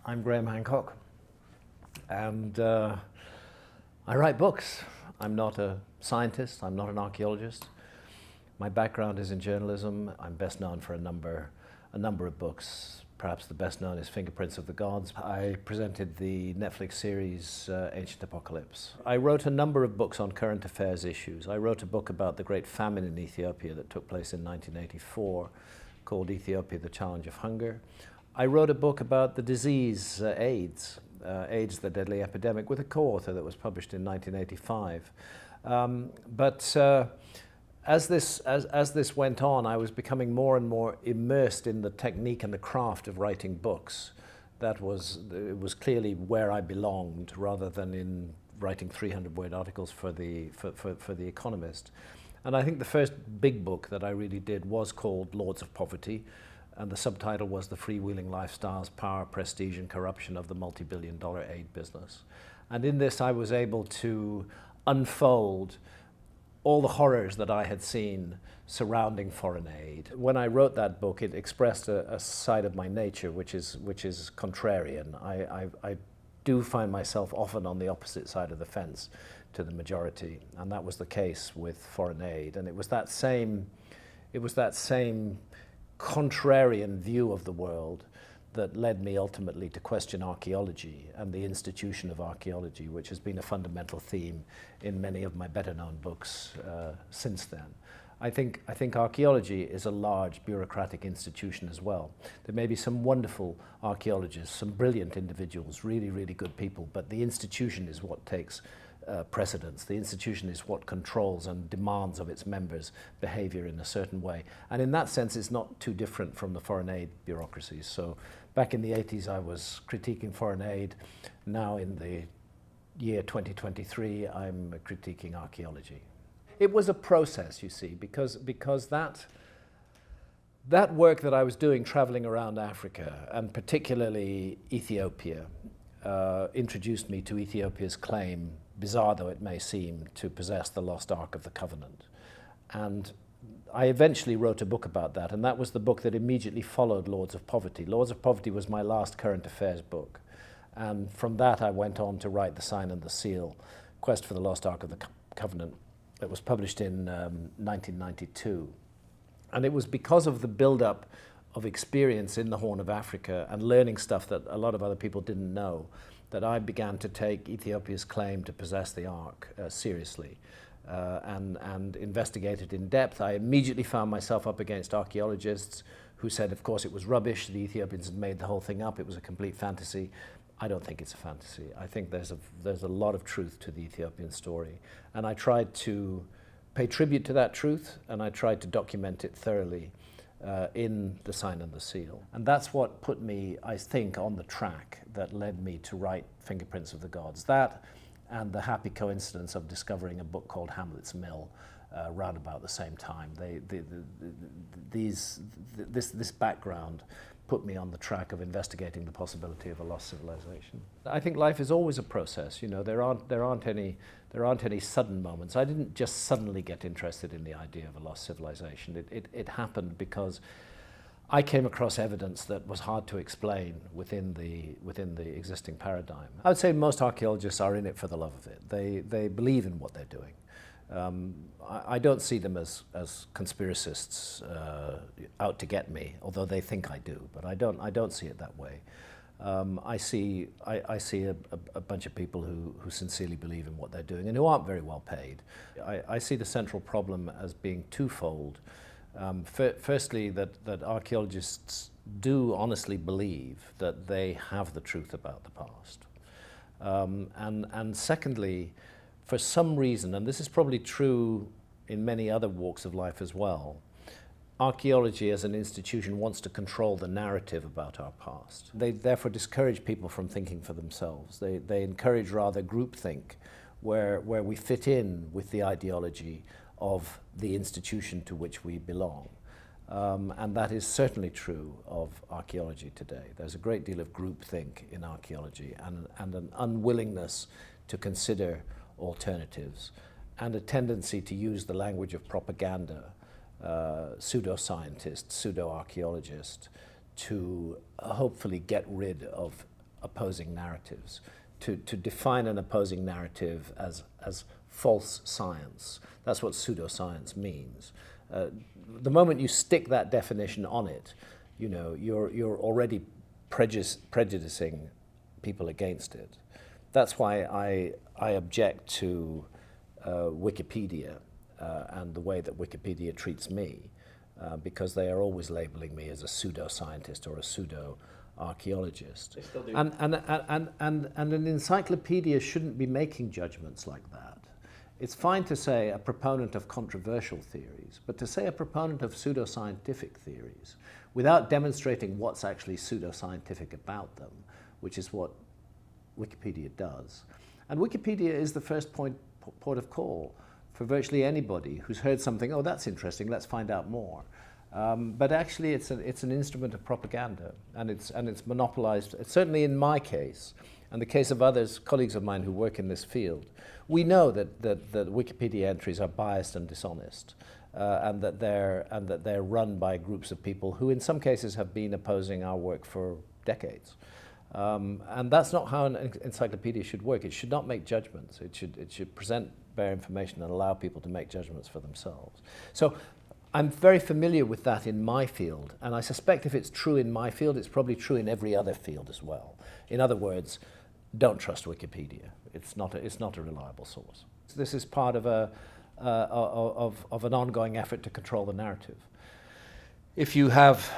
I'm Graham Hancock, and I write books. I'm not a scientist, I'm not an archaeologist. My background is in journalism. I'm best known for a number of books. Perhaps the best known is Fingerprints of the Gods. I presented the Netflix series Ancient Apocalypse. I wrote a number of books on current affairs issues. I wrote a book about the Great Famine in Ethiopia that took place in 1984 called Ethiopia, the Challenge of Hunger. I wrote a book about the disease AIDS, AIDS, the deadly epidemic, with a co-author that was published in 1985. As this went on, I was becoming more and more immersed in the technique and the craft of writing books. It was clearly where I belonged, rather than in writing 300-word articles for the Economist. And I think the first big book that I really did was called Lords of Poverty, and the subtitle was The Freewheeling Lifestyles, Power, Prestige and Corruption of the Multi-Billion-Dollar Aid Business. And in this I was able to unfold all the horrors that I had seen surrounding foreign aid. When I wrote that book, it expressed a side of my nature which is contrarian. I do find myself often on the opposite side of the fence to the majority, and that was the case with foreign aid. And it was that same contrarian view of the world that led me ultimately to question archaeology and the institution of archaeology, which has been a fundamental theme in many of my better-known books since then. I think archaeology is a large bureaucratic institution as well. There may be some wonderful archaeologists, some brilliant individuals, really, really good people, but the institution is what takes precedence. The institution is what controls and demands of its members' behavior in a certain way. And in that sense, it's not too different from the foreign aid bureaucracies. So back in the 80s, I was critiquing foreign aid. Now in the year 2023, I'm critiquing archaeology. It was a process, you see, because that work that I was doing traveling around Africa, and particularly Ethiopia, introduced me to Ethiopia's claim, bizarre though it may seem, to possess the lost Ark of the Covenant. And I eventually wrote a book about that, and that was the book that immediately followed Lords of Poverty. Lords of Poverty was my last current affairs book, and from that I went on to write The Sign and the Seal, Quest for the Lost Ark of the Covenant. It was published in 1992. And it was because of the build-up of experience in the Horn of Africa and learning stuff that a lot of other people didn't know that I began to take Ethiopia's claim to possess the Ark seriously and investigate it in depth. I immediately found myself up against archaeologists who said, of course, it was rubbish. The Ethiopians had made the whole thing up. It was a complete fantasy. I don't think it's a fantasy. I think there's a lot of truth to the Ethiopian story. And I tried to pay tribute to that truth, and I tried to document it thoroughly in The Sign and the Seal. And that's what put me, I think, on the track that led me to write Fingerprints of the Gods. That and the happy coincidence of discovering a book called Hamlet's Mill round about the same time. This background put me on the track of investigating the possibility of a lost civilization. I think life is always a process. You know, there aren't any sudden moments. I didn't just suddenly get interested in the idea of a lost civilization. It happened because I came across evidence that was hard to explain within the existing paradigm. I would say most archaeologists are in it for the love of it. They believe in what they're doing. I don't see them as conspiracists out to get me, although they think I do, but I don't see it that way. I see a bunch of people who sincerely believe in what they're doing and who aren't very well paid. I see the central problem as being twofold. Firstly, that archaeologists do honestly believe that they have the truth about the past. And secondly, for some reason, and this is probably true in many other walks of life as well, archaeology as an institution wants to control the narrative about our past. They therefore discourage people from thinking for themselves. They encourage rather groupthink, where we fit in with the ideology of the institution to which we belong. And that is certainly true of archaeology today. There's a great deal of groupthink in archaeology and an unwillingness to consider alternatives, and a tendency to use the language of propaganda, pseudoscientist, pseudo-archaeologist, to hopefully get rid of opposing narratives, to define an opposing narrative as false science. That's what pseudoscience means. The moment you stick that definition on it, you know, you're already prejudicing people against it. That's why I object to Wikipedia and the way that Wikipedia treats me, because they are always labeling me as a pseudo-scientist or a pseudo-archaeologist. And an encyclopedia shouldn't be making judgments like that. It's fine to say a proponent of controversial theories, but to say a proponent of pseudoscientific theories without demonstrating what's actually pseudoscientific about them, which is what Wikipedia does. And Wikipedia is the first port of call for virtually anybody who's heard something, oh, that's interesting, let's find out more. But actually it's an instrument of propaganda, and it's monopolized, certainly in my case, and the case of others, colleagues of mine who work in this field. We know that Wikipedia entries are biased and dishonest, and that they're run by groups of people who in some cases have been opposing our work for decades. And that's not how an encyclopedia should work. It should not make judgments. It should present bare information and allow people to make judgments for themselves. So I'm very familiar with that in my field, and I suspect if it's true in my field, it's probably true in every other field as well. In other words, don't trust Wikipedia. It's not a reliable source. This is part of of an ongoing effort to control the narrative. If you have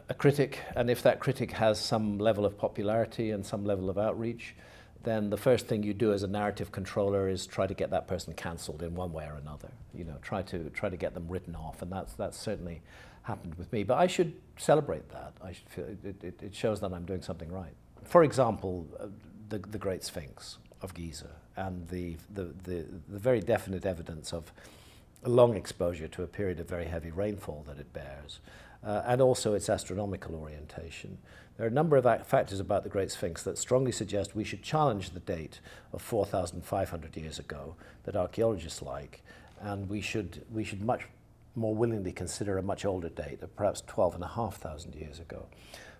a critic, and if that critic has some level of popularity and some level of outreach, then the first thing you do as a narrative controller is try to get that person cancelled in one way or another. You know, try to get them written off, and that's certainly happened with me. But I should celebrate that. I should feel it shows that I'm doing something right. For example, the Great Sphinx of Giza, and the very definite evidence of a long exposure to a period of very heavy rainfall that it bears, and also its astronomical orientation. There are a number of factors about the Great Sphinx that strongly suggest we should challenge the date of 4,500 years ago that archaeologists like, and we should much more willingly consider a much older date of perhaps 12,500 years ago.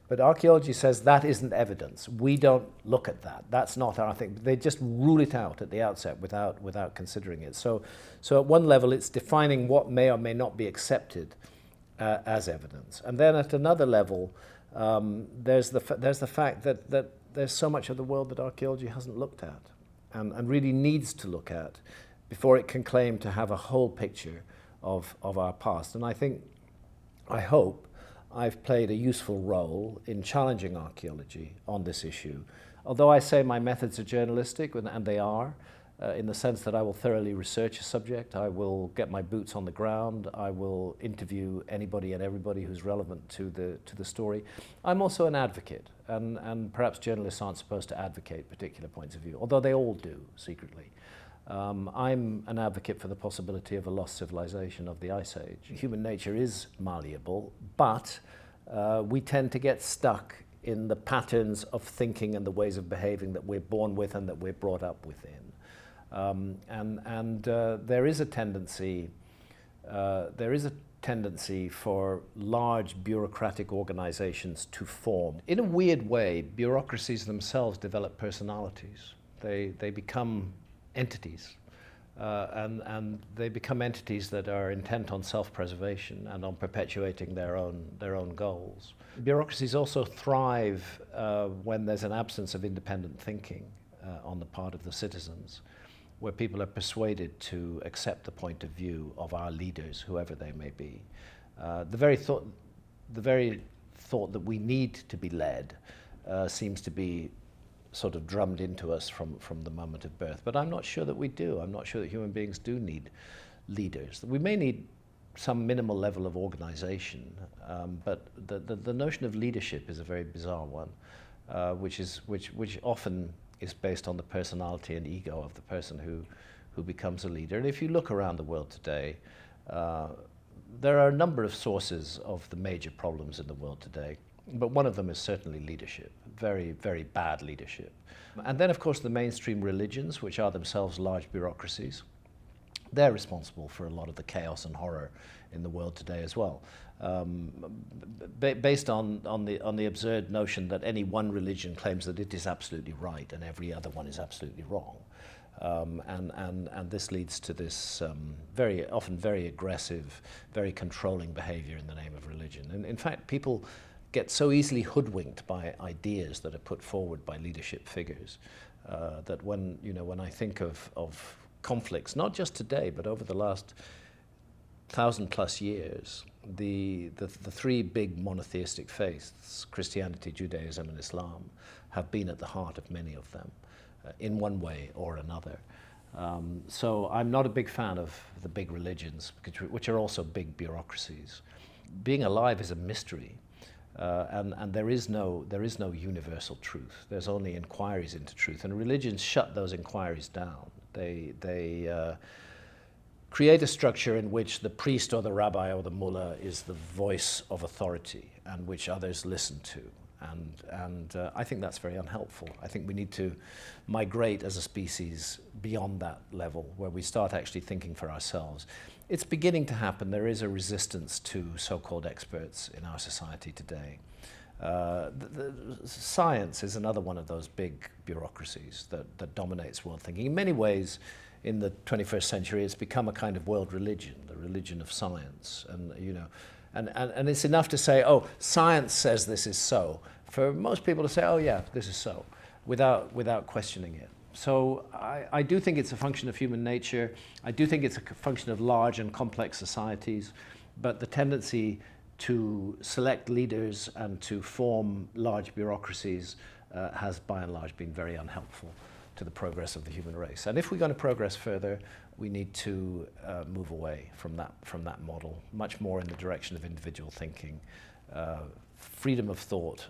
But archaeology says that isn't evidence. We don't look at that. That's not our thing. They just rule it out at the outset without considering it. So at one level, it's defining what may or may not be accepted as evidence. And then at another level, there's the fact that there's so much of the world that archaeology hasn't looked at and really needs to look at before it can claim to have a whole picture of our past. And I hope I've played a useful role in challenging archaeology on this issue. Although I say my methods are journalistic, and they are, in the sense that I will thoroughly research a subject, I will get my boots on the ground, I will interview anybody and everybody who's relevant to the story. I'm also an advocate, and perhaps journalists aren't supposed to advocate particular points of view, although they all do secretly. I'm an advocate for the possibility of a lost civilization of the Ice Age. Human nature is malleable, but we tend to get stuck in the patterns of thinking and the ways of behaving that we're born with and that we're brought up within. There is a tendency for large bureaucratic organizations to form. In a weird way, bureaucracies themselves develop personalities. They become entities, and they become entities that are intent on self-preservation and on perpetuating their own goals. Bureaucracies also thrive when there's an absence of independent thinking on the part of the citizens, where people are persuaded to accept the point of view of our leaders, whoever they may be. The very thought that we need to be led seems to be sort of drummed into us from the moment of birth. But I'm not sure that we do. I'm not sure that human beings do need leaders. We may need some minimal level of organization, but the notion of leadership is a very bizarre one, which often is based on the personality and ego of the person who becomes a leader. And if you look around the world today, there are a number of sources of the major problems in the world today. But one of them is certainly leadership, very, very bad leadership. And then, of course, the mainstream religions, which are themselves large bureaucracies, they're responsible for a lot of the chaos and horror in the world today as well. Based on the absurd notion that any one religion claims that it is absolutely right and every other one is absolutely wrong. And this leads to this very often very aggressive, very controlling behavior in the name of religion. And in fact, people get so easily hoodwinked by ideas that are put forward by leadership figures that when I think of conflicts, not just today, but over the last 1,000+ years, the three big monotheistic faiths, Christianity, Judaism, and Islam, have been at the heart of many of them, in one way or another. So I'm not a big fan of the big religions, which are also big bureaucracies. Being alive is a mystery, and there is no universal truth. There's only inquiries into truth, and religions shut those inquiries down. They create a structure in which the priest or the rabbi or the mullah is the voice of authority and which others listen to. And I think that's very unhelpful. I think we need to migrate as a species beyond that level where we start actually thinking for ourselves. It's beginning to happen. There is a resistance to so-called experts in our society today. Science is another one of those big bureaucracies that dominates world thinking. In many ways, in the 21st century, it's become a kind of world religion, the religion of science. And it's enough to say, oh, science says this is so. For most people to say, oh yeah, this is so, without questioning it. So I do think it's a function of human nature. I do think it's a function of large and complex societies, but the tendency to select leaders and to form large bureaucracies has by and large been very unhelpful to the progress of the human race. And if we're going to progress further, we need to move away from that model, much more in the direction of individual thinking. Freedom of thought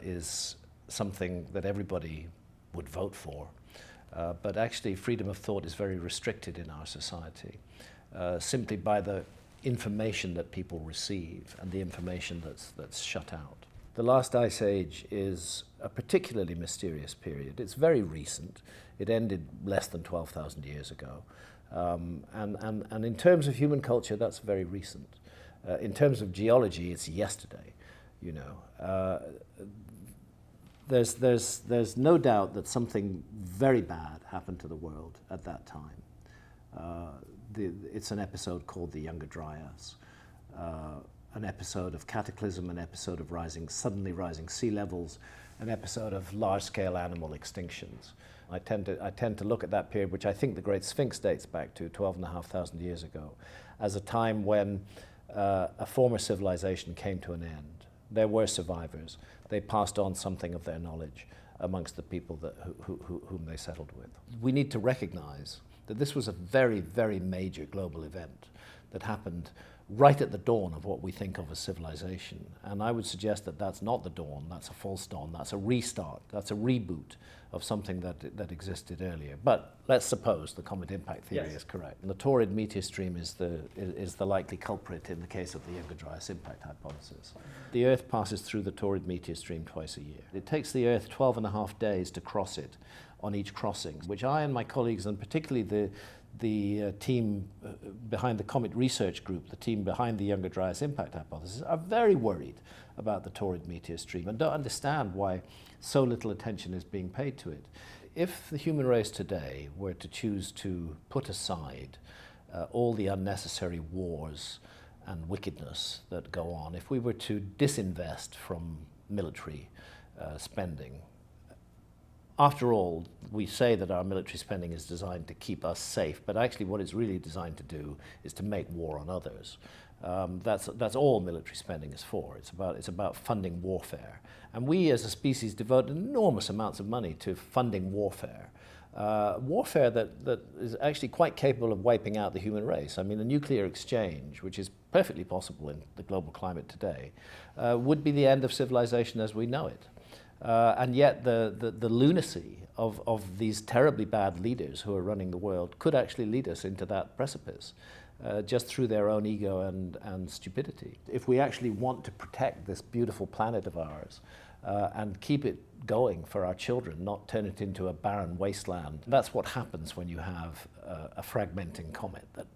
is something that everybody would vote for, but actually freedom of thought is very restricted in our society, simply by the information that people receive and the information that's shut out. The last ice age is a particularly mysterious period. It's very recent. It ended less than 12,000 years ago. And in terms of human culture, that's very recent. In terms of geology, it's yesterday. There's no doubt that something very bad happened to the world at that time. It's an episode called the Younger Dryas. An episode of cataclysm, an episode of suddenly rising sea levels, an episode of large-scale animal extinctions. I tend to look at that period, which I think the Great Sphinx dates back to 12,500 years ago, as a time when a former civilization came to an end. There were survivors. They passed on something of their knowledge amongst the people whom they settled with. We need to recognize that this was a very, very major global event that happened right at the dawn of what we think of as civilization. And I would suggest that that's not the dawn, that's a false dawn, that's a restart, that's a reboot of something that existed earlier. But let's suppose the comet impact theory is correct. And the Taurid meteor stream is the likely culprit in the case of the Younger Dryas impact hypothesis. The Earth passes through the Taurid meteor stream twice a year. It takes the Earth 12.5 days to cross it on each crossing, which I and my colleagues, and particularly the team behind the Comet Research Group, the team behind the Younger Dryas impact hypothesis, are very worried about the Taurid meteor stream and don't understand why so little attention is being paid to it. If the human race today were to choose to put aside all the unnecessary wars and wickedness that go on, if we were to disinvest from military spending, after all, we say that our military spending is designed to keep us safe, but actually what it's really designed to do is to make war on others. That's all military spending is for. It's about funding warfare. And we as a species devote enormous amounts of money to funding warfare. Warfare that is actually quite capable of wiping out the human race. I mean, a nuclear exchange, which is perfectly possible in the global climate today, would be the end of civilization as we know it. And yet the lunacy of these terribly bad leaders who are running the world could actually lead us into that precipice just through their own ego and stupidity. If we actually want to protect this beautiful planet of ours and keep it going for our children, not turn it into a barren wasteland. That's what happens when you have a fragmenting comet that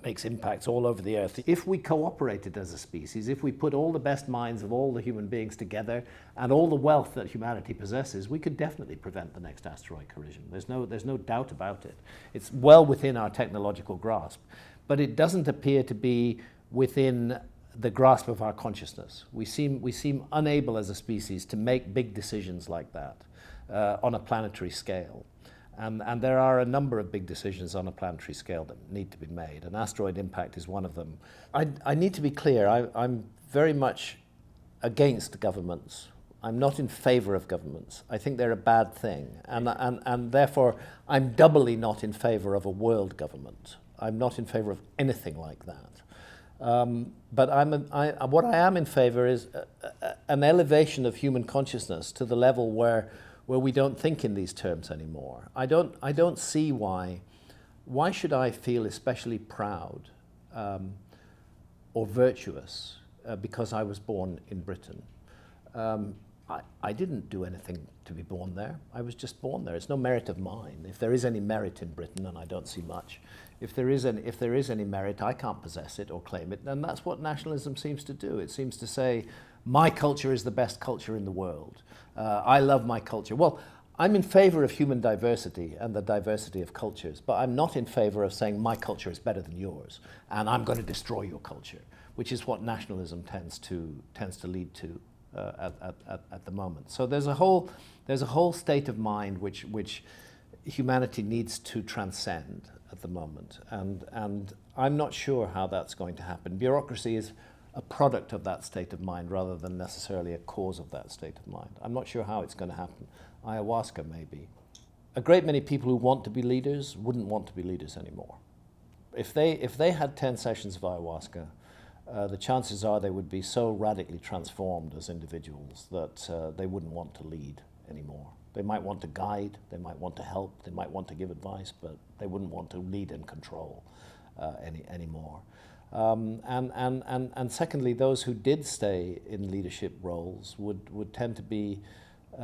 makes impacts all over the Earth. If we cooperated as a species, if we put all the best minds of all the human beings together and all the wealth that humanity possesses, we could definitely prevent the next asteroid collision. There's no doubt about it. It's well within our technological grasp, but it doesn't appear to be within the grasp of our consciousness. We seem unable as a species to make big decisions like that on a planetary scale. And there are a number of big decisions on a planetary scale that need to be made, and asteroid impact is one of them. I need to be clear, I'm very much against governments. I'm not in favor of governments. I think they're a bad thing, and therefore I'm doubly not in favor of a world government. I'm not in favor of anything like that. But what I am in favor is an elevation of human consciousness to the level where we don't think in these terms anymore. I don't see why should I feel especially proud or virtuous because I was born in Britain. I didn't do anything to be born there. I was just born there. It's no merit of mine. If there is any merit in Britain, and I don't see much, if there is any merit, I can't possess it or claim it. And that's what nationalism seems to do. It seems to say, my culture is the best culture in the world. I love my culture. Well, I'm in favor of human diversity and the diversity of cultures, but I'm not in favor of saying my culture is better than yours and I'm going to destroy your culture, which is what nationalism tends to lead to at the moment. So there's a whole state of mind which humanity needs to transcend at the moment, and I'm not sure how that's going to happen. Bureaucracy is a product of that state of mind rather than necessarily a cause of that state of mind. I'm not sure how it's going to happen. Ayahuasca, maybe. A great many people who want to be leaders wouldn't want to be leaders anymore. If they had 10 sessions of ayahuasca, the chances are they would be so radically transformed as individuals that they wouldn't want to lead anymore. They might want to guide, they might want to help, they might want to give advice, but they wouldn't want to lead and control anymore. And secondly, those who did stay in leadership roles would tend to be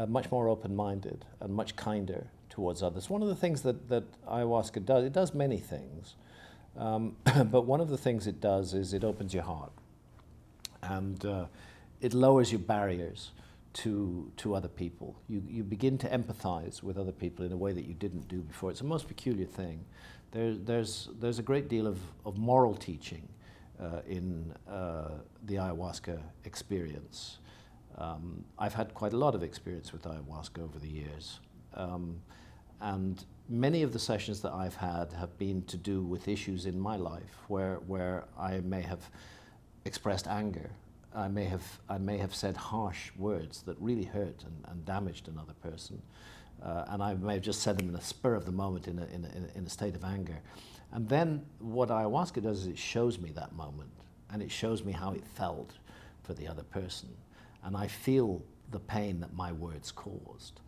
much more open-minded and much kinder towards others. One of the things that ayahuasca does, it does many things, but one of the things it does is it opens your heart, and it lowers your barriers to other people. You begin to empathize with other people in a way that you didn't do before. It's a most peculiar thing. There's a great deal of moral teaching in the ayahuasca experience. I've had quite a lot of experience with ayahuasca over the years, and many of the sessions that I've had have been to do with issues in my life where I may have expressed anger. I may have said harsh words that really hurt and damaged another person. And I may have just said them in a spur of the moment in a state of anger. And then what ayahuasca does is it shows me that moment, and it shows me how it felt for the other person. And I feel the pain that my words caused.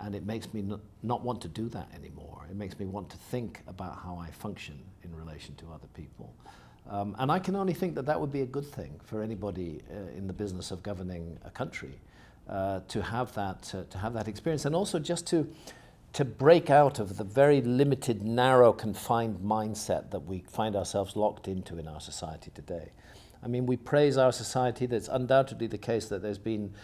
And it makes me not want to do that anymore. It makes me want to think about how I function in relation to other people. And I can only think that would be a good thing for anybody in the business of governing a country. To have that experience, and also just to break out of the very limited, narrow, confined mindset that we find ourselves locked into in our society today. I mean, we praise our society. That's undoubtedly the case that there's been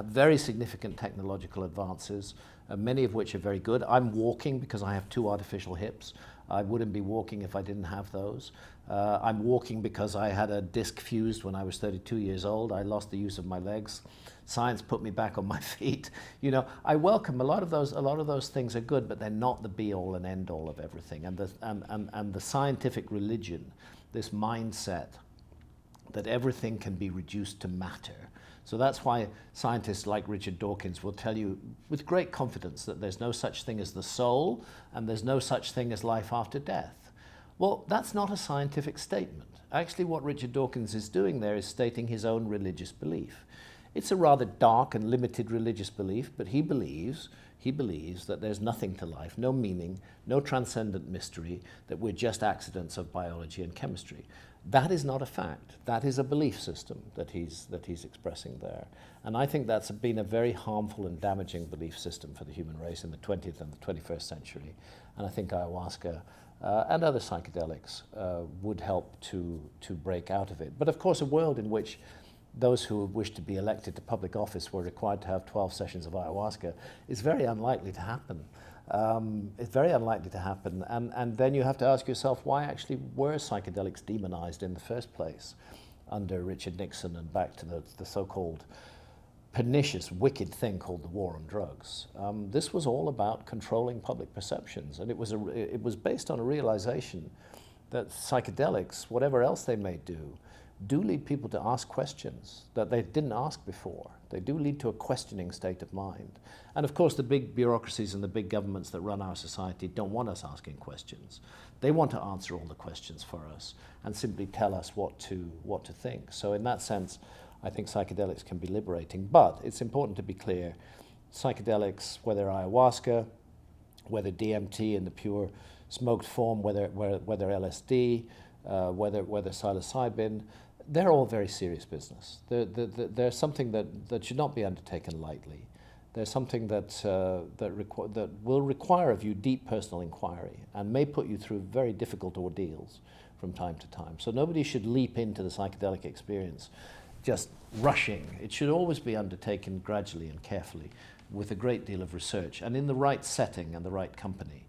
very significant technological advances, many of which are very good. I'm walking because I have 2 artificial hips. I wouldn't be walking if I didn't have those. I'm walking because I had a disc fused when I was 32 years old. I lost the use of my legs. Science put me back on my feet. You know, I welcome a lot of those things are good, but they're not the be-all and end-all of everything. And the scientific religion, this mindset that everything can be reduced to matter. So that's why scientists like Richard Dawkins will tell you with great confidence that there's no such thing as the soul and there's no such thing as life after death. Well, that's not a scientific statement. Actually, what Richard Dawkins is doing there is stating his own religious belief. It's a rather dark and limited religious belief, but he believes that there's nothing to life, no meaning, no transcendent mystery, that we're just accidents of biology and chemistry. That is not a fact. That is a belief system that he's expressing there. And I think that's been a very harmful and damaging belief system for the human race in the 20th and the 21st century. And I think ayahuasca and other psychedelics would help to break out of it. But of course, a world in which those who wish to be elected to public office were required to have 12 sessions of ayahuasca is very unlikely to happen. It's very unlikely to happen. And then you have to ask yourself, why actually were psychedelics demonized in the first place under Richard Nixon and back to the so-called pernicious, wicked thing called the war on drugs? This was all about controlling public perceptions, and it was based on a realization that psychedelics, whatever else they may do lead people to ask questions that they didn't ask before. They do lead to a questioning state of mind. And of course, the big bureaucracies and the big governments that run our society don't want us asking questions. They want to answer all the questions for us and simply tell us what to think. So in that sense, I think psychedelics can be liberating. But it's important to be clear, psychedelics, whether ayahuasca, whether DMT in the pure smoked form, whether LSD, whether psilocybin, they're all very serious business. They're something that should not be undertaken lightly. They're something that will require of you deep personal inquiry and may put you through very difficult ordeals from time to time. So nobody should leap into the psychedelic experience just rushing. It should always be undertaken gradually and carefully with a great deal of research and in the right setting and the right company.